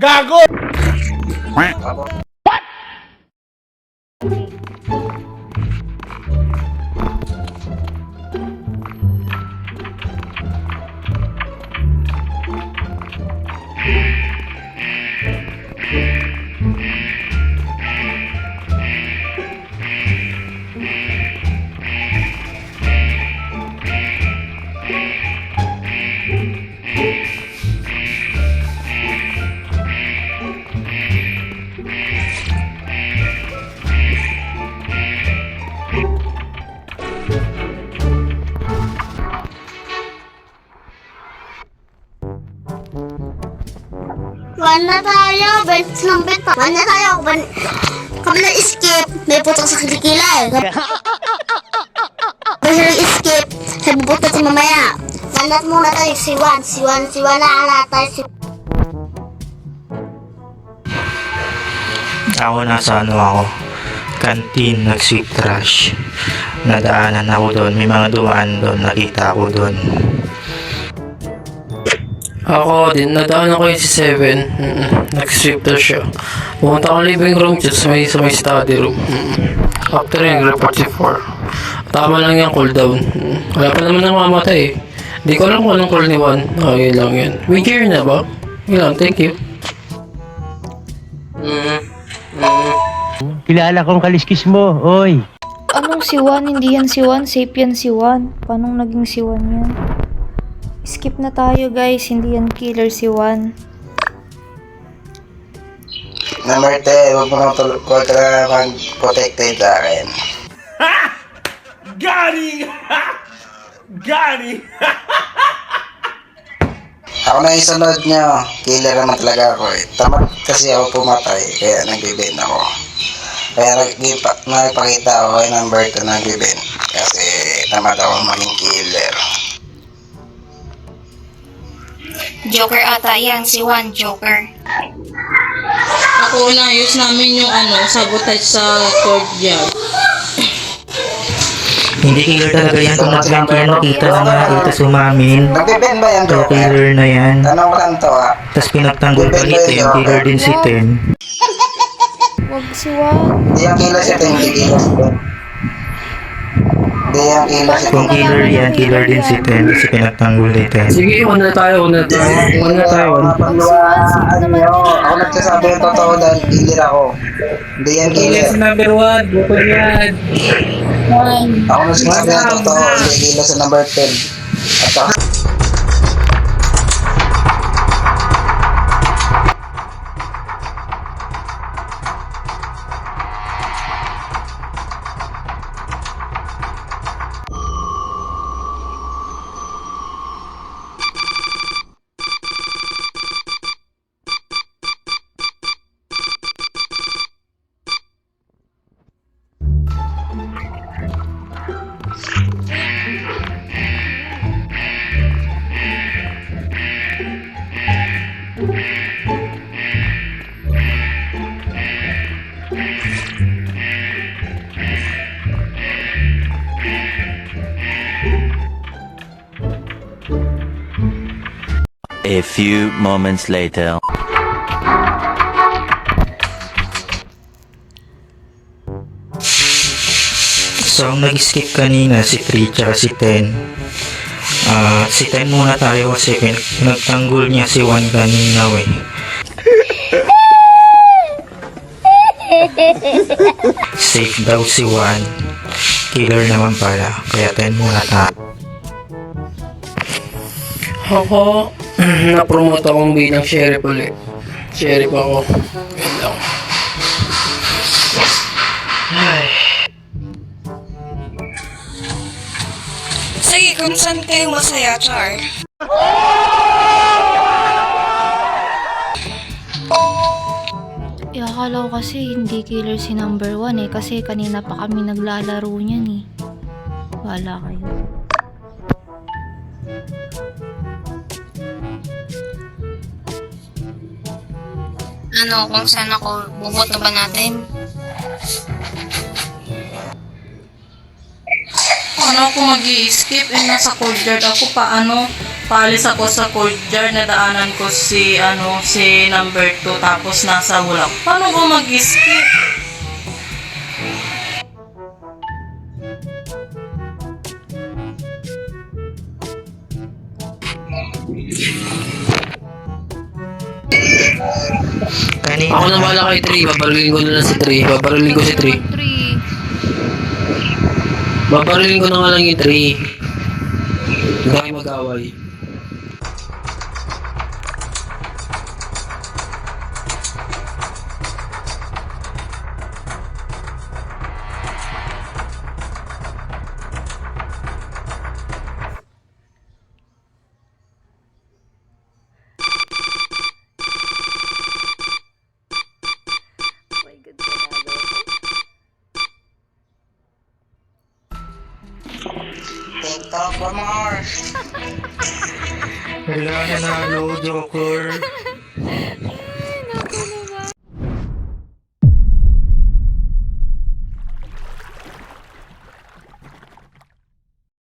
Gago! One na tayo, bench ng bet pa. One na tayo, kami na skip, may putok sa kilikilay. Kasi skip, sabi putok sa mamaya. One muna tayo, si Juan na ala tayo. Ako nasa canteen, nag-sweep trash. Nadaanan ako doon, may mga dumaan doon, nakita ako doon. Ako din, nadaan ako yung si Seven. Nag-sweep daw siya. Pumunta akong living room dyan sa may study room. After yung report si 4. Tama lang yung cooldown. Wala pa naman namamatay eh. Di ko alam kung anong call ni Juan. Okay lang yan. May gear na ba? Yun lang, thank you. Kilala kong kaliskis mo, oy. Anong si Juan? Hindi yan si Juan. Safe yan si Juan. Paano naging si Juan yan? Skip na tayo guys. Hindi yan killer si Juan. Number 10, huwag ka na mag-protected sa akin. Ha! Galing! Galing! Ako na yung sunod nyo. Killer naman talaga ako eh. Tamad kasi ako pumatay, kaya nag-bend ako. Kaya nagpakita ako kay number 2 nag-bend. Kasi tamad ako maging killer. Joker ata yan, si Juan, Joker. Ako inayos namin yung sabotage sa courtyard. Hindi killer talaga yan. Kung nag-gank yan, nakita na nga dito sumamin. Nag-bend ba yan, So Joker? killer na yan. Tanong ko lang to ah. Tapos pinagtanggol pa ni Ten, killer din si Ten. Wag si Juan. Hindi yung killer si Ten, hindi killer si Ten. Hindi yung killer si Kung Ten. killer yan, killer din si Ten. Kasi pinagtanggol ni Ten. Sige, una tayo. Ako nagsasabi yung totoo dahil killer ako. Hindi yan killer. Number 1, bukod yan. Ako nagsasabi yung totoo, hindi killer sa number 10. At ako A few moments later. So ang nag-skip kanina si 3 tsaka si 10. Si 10 muna tayo kasi nagtanggol niya si 1 kanina eh. Safe daw si 1. Killer naman pala. Kaya 10 muna tayo. Ako, na-promote akong bilang sheriff ulit. Sheriff ako. Yun lang. Ay. Sige, kung saan kayo masaya, Char? Akala ko kasi hindi killer si number 1 eh. Kasi kanina pa kami naglalaro niyan eh. Wala kayo. Ano, kung saan ako, buboto ba natin? Ano ako mag-i-skip nasa courtyard ako paano? paalis ako sa courtyard, nadaanan ko si number 2, tapos nasa bulak. Paano ko mag-skip? Kanina. Ako na bahala kay 3. Babarilin ko na lang si 3. Babarilin ko si 3. Babarilin ko na nga lang yung 3. Hindi tayo mag-away. TikTok for more. Wala, nanalo, Joker.